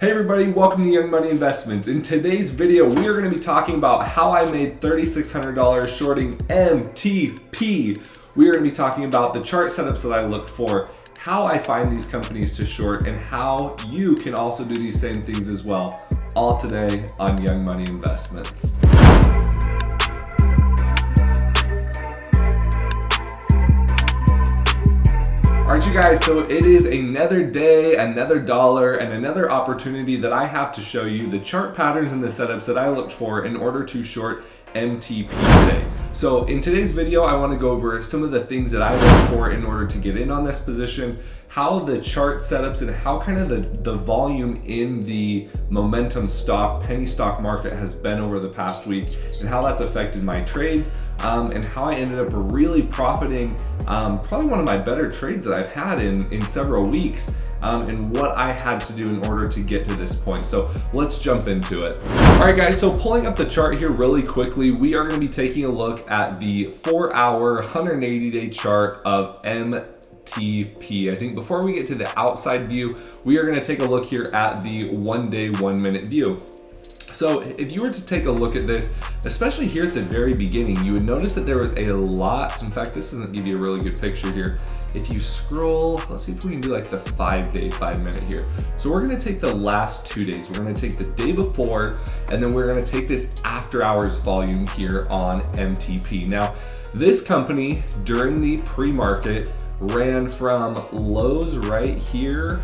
Hey everybody, welcome to Young Money Investments. In today's video, we are going to be talking about how I made $3,600 shorting MTP. We are going to be talking about the chart setups that I looked for, how I find these companies to short, and how you can also do these same things as well. All today on Young Money Investments. Alright you guys, so it is another day, another dollar, and another opportunity that I have to show you the chart patterns and the setups that I looked for in order to short MTP today. So in today's video, I want to go over some of the things that I look for in order to get in on this position, how the chart setups and how kind of the volume in the momentum stock, penny stock market has been over the past week, and how that's affected my trades, and how I ended up really profiting, probably one of my better trades that I've had in several weeks, and what I had to do in order to get to this point. So let's jump into it. All right guys, so pulling up the chart here really quickly, we are going to be taking a look at the 4-hour 180-day chart of MTP. I think before we get to the outside view, we are going to take a look here at the 1-day 1-minute view. So if you were to take a look at this, especially here at the very beginning, you would notice that there was a lot. In fact, this doesn't give you a really good picture here. If you scroll, let's see if we can do like the 5-day 5-minute here. So we're gonna take the last 2 days. We're gonna take the day before, and then we're gonna take this after hours volume here on MTP. Now, this company during the pre-market ran from lows right here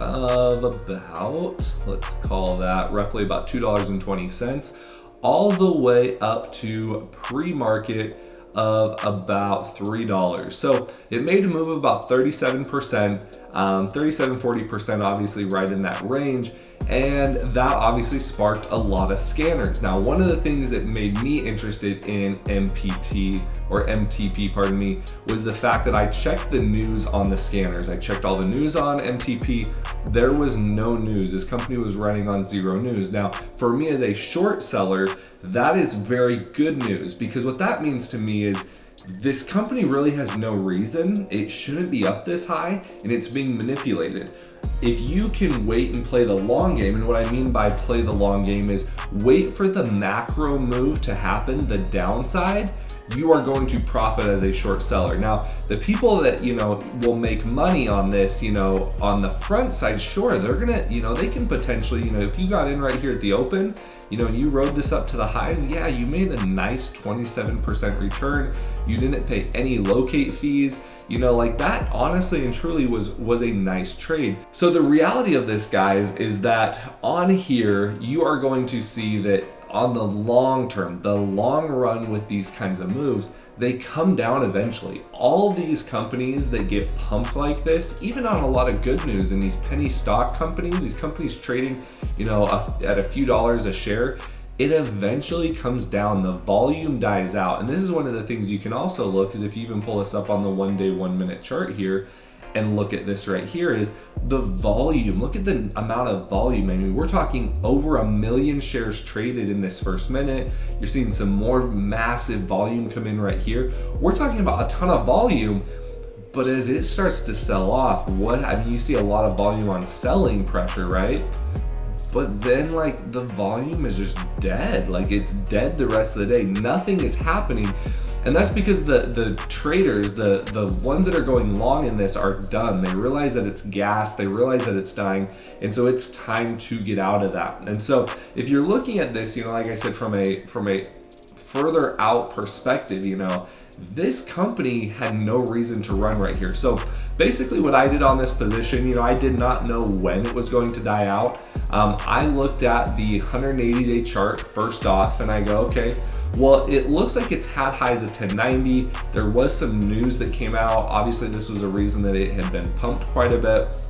of about, let's call that roughly about $2.20, all the way up to pre-market of about $3. So it made a move of about 37%, 37-40%, obviously right in that range. And that obviously sparked a lot of scanners. Now, one of the things that made me interested in MTP, pardon me, was the fact that I checked the news on the scanners. I checked all the news on MTP. There was no news. This company was running on zero news. Now, for me as a short seller, that is very good news, because what that means to me is this company really has no reason. It shouldn't be up this high, and it's being manipulated. If you can wait and play the long game, and what I mean by play the long game is wait for the macro move to happen, the downside, you are going to profit as a short seller. Now, the people that, will make money on this, on the front side, sure, they're gonna, they can potentially, if you got in right here at the open, and you rode this up to the highs, yeah, you made a nice 27% return. You didn't pay any locate fees, like that honestly and truly was a nice trade. So the reality of this, guys, is that on here, you are going to see that on the long term, the long run with these kinds of moves, they come down eventually. All these companies that get pumped like this, even on a lot of good news, and these penny stock companies, these companies trading, at a few dollars a share, it eventually comes down, the volume dies out. And this is one of the things you can also look, is if you even pull this up on the 1-day 1-minute chart here, and look at this right here, is the volume. Look at the amount of volume. I mean, we're talking over 1 million shares traded in this first minute. You're seeing some more massive volume come in right here. We're talking about a ton of volume, but as it starts to sell off, you see a lot of volume on selling pressure, right? But then like the volume is just dead. Like it's dead the rest of the day. Nothing is happening. And that's because the traders, the ones that are going long in this are done. They realize that it's gas, they realize that it's dying, and so it's time to get out of that. And so if you're looking at this, like I said, from a further out perspective, this company had no reason to run right here. So basically what I did on this position, I did not know when it was going to die out. I looked at the 180-day chart first off, and I go, okay, well, it looks like it's had highs of 1090. There was some news that came out. Obviously, this was a reason that it had been pumped quite a bit.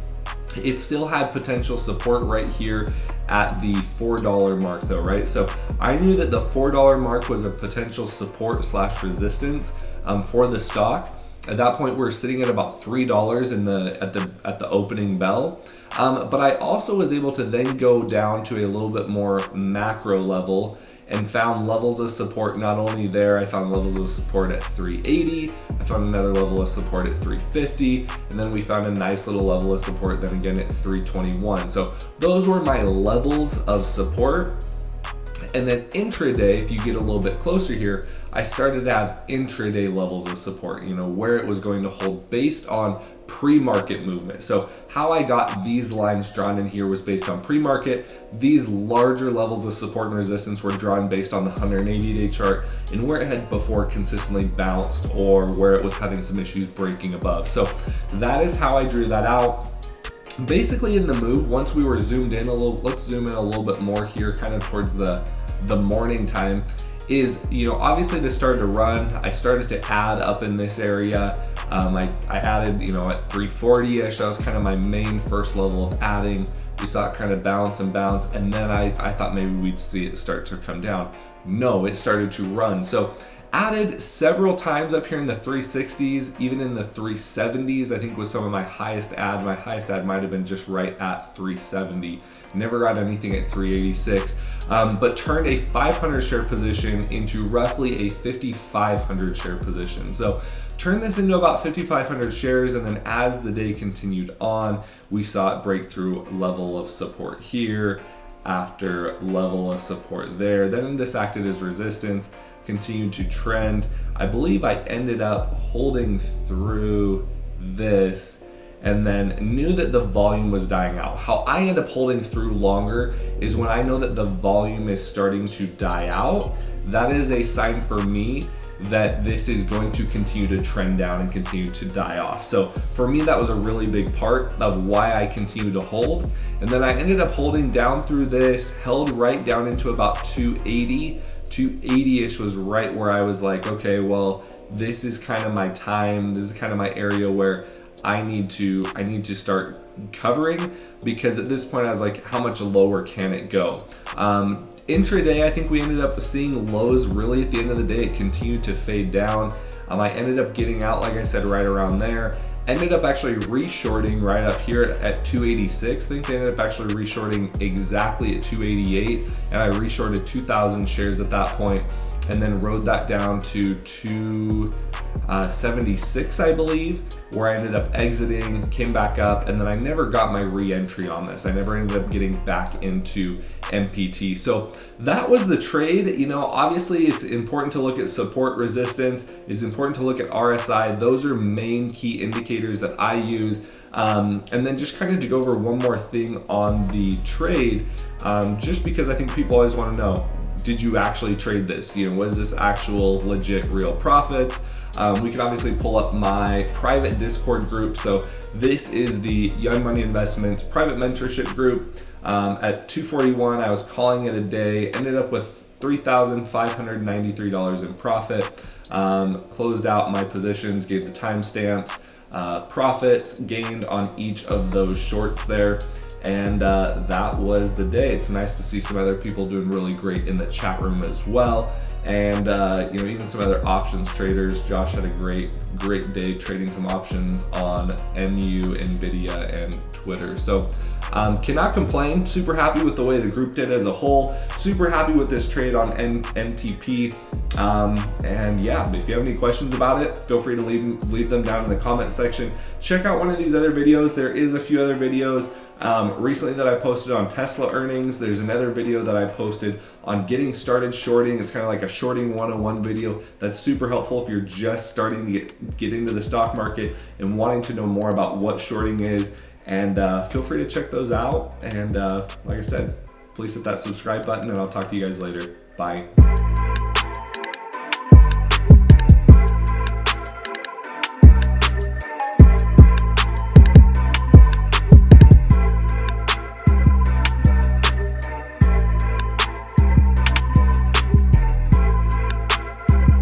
It still had potential support right here at the $4 mark though, right? So I knew that the $4 mark was a potential support / resistance for the stock. At that point, we were sitting at about $3 at the opening bell. But I also was able to then go down to a little bit more macro level and found levels of support not only there. I found levels of support at 380. I found another level of support at 350, and then we found a nice little level of support then again at 321. So those were my levels of support. And then intraday, if you get a little bit closer here, I started to have intraday levels of support, where it was going to hold based on pre-market movement. So how I got these lines drawn in here was based on pre-market. These larger levels of support and resistance were drawn based on the 180-day chart and where it had before consistently bounced or where it was having some issues breaking above. So that is how I drew that out. Basically in the move, once we were zoomed in a little, let's zoom in a little bit more here, kind of towards the morning time, is, obviously this started to run. I started to add up in this area. I added, at 340-ish. That was kind of my main first level of adding. We saw it kind of bounce, and then I thought maybe we'd see it start to come down. No, it started to run. So added several times up here in the 360s, even in the 370s, I think was some of my highest add. My highest add might have been just right at 370. Never got anything at 386, but turned a 500 share position into roughly a 5,500 share position. So turned this into about 5,500 shares, and then as the day continued on, we saw it break through level of support here, after level of support there. Then this acted as resistance, continued to trend. I believe I ended up holding through this and then knew that the volume was dying out. How I end up holding through longer is when I know that the volume is starting to die out. That is a sign for me that this is going to continue to trend down and continue to die off. So for me, that was a really big part of why I continue to hold. And then I ended up holding down through this, held right down into about 280. 280-ish was right where I was like, okay, well, this is kind of my time. This is kind of my area where I need to start covering, because at this point I was like, how much lower can it go? Intraday, I think we ended up seeing lows really at the end of the day. It continued to fade down. I ended up getting out, like I said, right around there. Ended up actually reshorting right up here at 286. I think they ended up actually reshorting exactly at 288, and I reshorted 2,000 shares at that point, and then rode that down to 276, I believe, where I ended up exiting, came back up, and then I never got my re-entry on this. I never ended up getting back into MPT. So that was the trade. Obviously it's important to look at support, resistance. It's important to look at RSI. Those are main key indicators that I use. And then just kind of to go over one more thing on the trade, just because I think people always want to know, did you actually trade this? Was this actual legit real profits? We can obviously pull up my private Discord group. So this is the Young Money Investments private mentorship group. At 2:41, I was calling it a day, ended up with $3,593 in profit. Closed out my positions, gave the timestamps, profits gained on each of those shorts there. And that was the day. It's nice to see some other people doing really great in the chat room as well. And even some other options traders. Josh had a great day trading some options on MU, Nvidia, and Twitter. So cannot complain. Super happy with the way the group did as a whole. Super happy with this trade on MTP. And yeah, if you have any questions about it, feel free to leave them down in the comment section. Check out one of these other videos. There is a few other videos recently that I posted on Tesla earnings. There's another video that I posted on getting started shorting. It's kind of like a shorting 101 video that's super helpful if you're just starting to get into the stock market and wanting to know more about what shorting is. And feel free to check those out. And like I said, please hit that subscribe button, and I'll talk to you guys later. Bye.